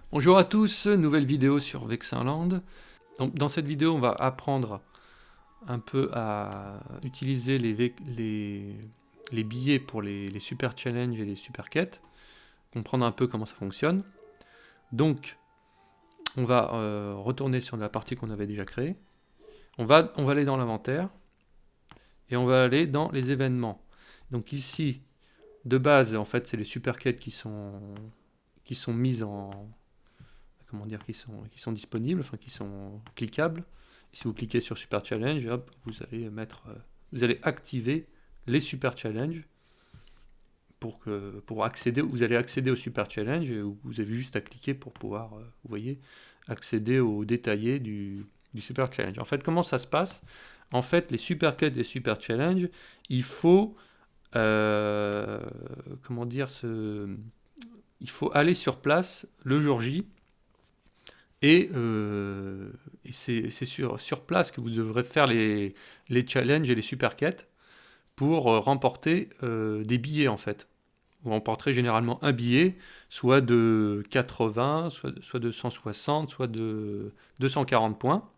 Bonjour à tous, nouvelle vidéo sur Vexinland. Donc, dans cette vidéo, on va apprendre un peu à utiliser les billets pour les super challenges et les super quêtes, comprendre un peu comment ça fonctionne. Donc, on va retourner sur la partie qu'on avait déjà créée. On va aller dans l'inventaire et on va aller dans les événements. Donc ici, de base, en fait, c'est les super quêtes qui sont mises en, comment dire, qui sont disponibles, enfin qui sont cliquables. Et si vous cliquez sur Super Challenge, hop, vous allez activer les Super Challenge pour accéder, vous allez accéder au Super Challenge et vous avez juste à cliquer pour pouvoir, vous voyez, accéder au détaillé du Super Challenge. En fait, comment ça se passe? En fait, les Super Quêtes et Super Challenge, il faut, comment dire, il faut aller sur place le jour J. Et c'est sur place que vous devrez faire les challenges et les super quêtes pour remporter des billets en fait. Vous remporterez généralement un billet, soit de 80, soit de 160, soit de 240 points.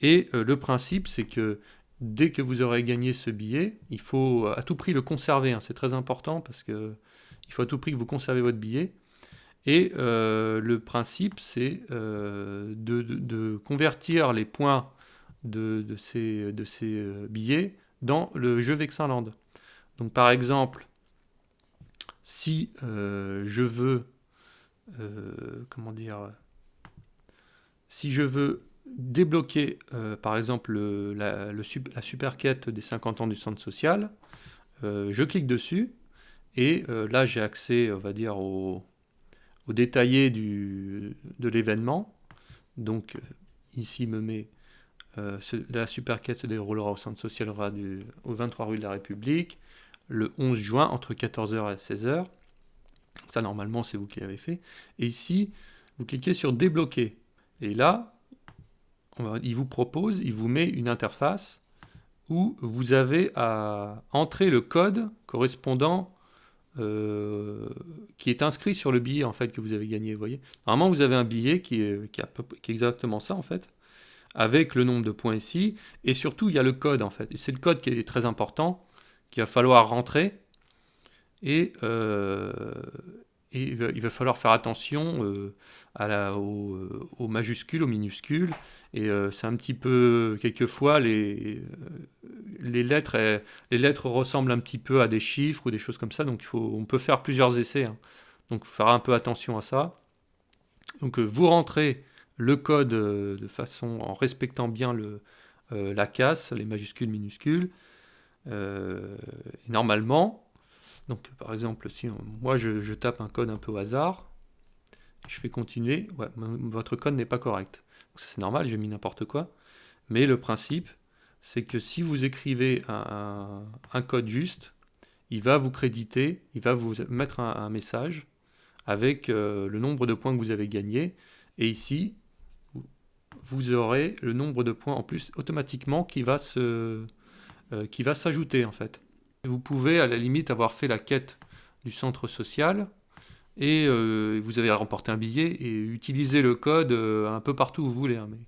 Et le principe, c'est que dès que vous aurez gagné ce billet, il faut à tout prix le conserver, hein. C'est très important parce que il faut à tout prix que vous conservez votre billet. Et le principe, c'est de convertir les points de ces billets dans le jeu Vexinland. Donc par exemple, si je veux, comment dire, si je veux débloquer par exemple la super quête des 50 ans du centre social, je clique dessus et là j'ai accès, on va dire, au détaillé de l'événement. Donc ici, il me met la super quête se déroulera au centre social au 23 rue de la République, le 11 juin, entre 14h et 16h. Ça, normalement, c'est vous qui l'avez fait. Et ici, vous cliquez sur débloquer. Et là, il vous met une interface où vous avez à entrer le code correspondant qui est inscrit sur le billet en fait que vous avez gagné. Vous voyez, normalement vous avez un billet qui est exactement ça en fait, avec le nombre de points ici, et surtout il y a le code en fait. Et c'est le code qui est très important, qu'il va falloir rentrer, et, il va falloir faire attention aux majuscules, aux minuscules, et c'est un petit peu, quelquefois, les lettres ressemblent un petit peu à des chiffres ou des choses comme ça, donc on peut faire plusieurs essais, hein. Donc il faut faire un peu attention à ça. Donc vous rentrez le code de façon en respectant bien la casse, les majuscules, minuscules. Normalement, donc par exemple, si moi je tape un code un peu au hasard, je fais continuer, ouais, votre code n'est pas correct. Donc ça c'est normal, j'ai mis n'importe quoi. Mais le principe, c'est que si vous écrivez un code juste, il va vous créditer, il va vous mettre un message avec le nombre de points que vous avez gagné. Et ici, vous aurez le nombre de points en plus automatiquement qui va s'ajouter en fait. Vous pouvez à la limite avoir fait la quête du centre social et vous avez remporté un billet et utiliser le code un peu partout où vous voulez, hein, mais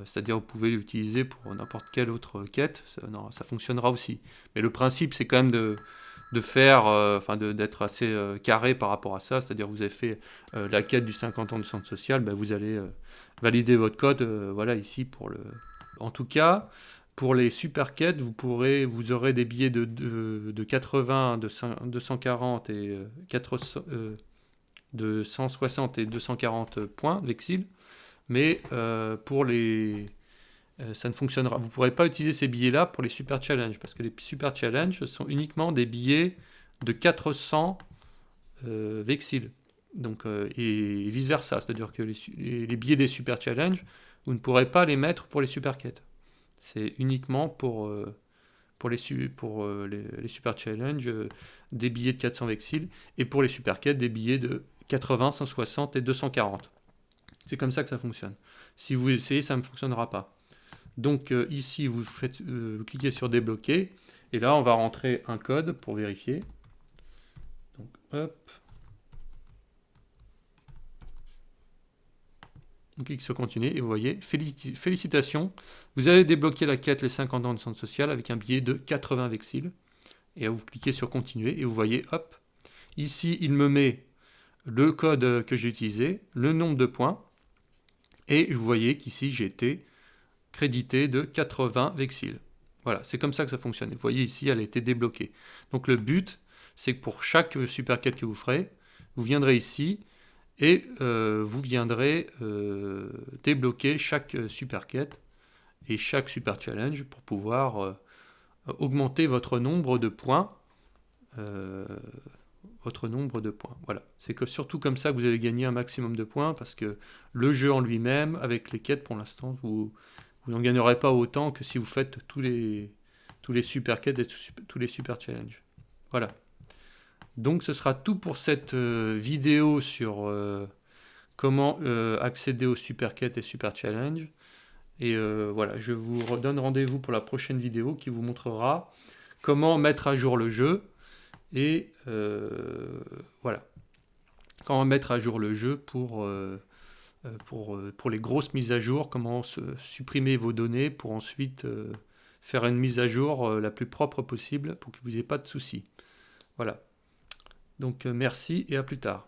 c'est-à-dire vous pouvez l'utiliser pour n'importe quelle autre quête, ça fonctionnera aussi. Mais le principe c'est quand même de faire, enfin d'être assez carré par rapport à ça, c'est-à-dire vous avez fait la quête du 50 ans du centre social, ben vous allez valider votre code, voilà ici pour le. En tout cas, pour les super quêtes, vous aurez des billets de 80, de 240 et 400, de 160 et 240 points Vexil, mais ça ne fonctionnera. Vous ne pourrez pas utiliser ces billets-là pour les super challenges, parce que les super challenges sont uniquement des billets de 400 Vexil. Donc, et vice versa, c'est-à-dire que les billets des super challenges, vous ne pourrez pas les mettre pour les super quêtes. C'est uniquement pour les super challenges des billets de 400 Vexil, et pour les super quêtes des billets de 80, 160 et 240. C'est comme ça que ça fonctionne. Si vous essayez, ça ne fonctionnera pas. Donc ici, vous cliquez sur débloquer, et là, on va rentrer un code pour vérifier. Donc hop. On clique sur continuer et vous voyez, félicitations, vous avez débloqué la quête les 50 ans de centre social avec un billet de 80 vexils. Et vous cliquez sur continuer et vous voyez, hop, ici il me met le code que j'ai utilisé, le nombre de points, et vous voyez qu'ici j'ai été crédité de 80 vexils. Voilà, c'est comme ça que ça fonctionne. Vous voyez ici, elle a été débloquée. Donc le but, c'est que pour chaque super quête que vous ferez, vous viendrez ici et vous viendrez débloquer chaque super quête et chaque super challenge pour pouvoir augmenter votre nombre de points. Voilà, c'est que surtout comme ça que vous allez gagner un maximum de points parce que le jeu en lui-même, avec les quêtes pour l'instant, vous n'en gagnerez pas autant que si vous faites tous les super quêtes et tous les super challenges. Voilà. Donc ce sera tout pour cette vidéo sur comment accéder aux super quêtes et super challenges. Et voilà, je vous donne rendez-vous pour la prochaine vidéo qui vous montrera comment mettre à jour le jeu. Et voilà, comment mettre à jour le jeu pour les grosses mises à jour, comment supprimer vos données pour ensuite faire une mise à jour la plus propre possible pour que vous n'ayez pas de soucis. Voilà. Donc merci et à plus tard.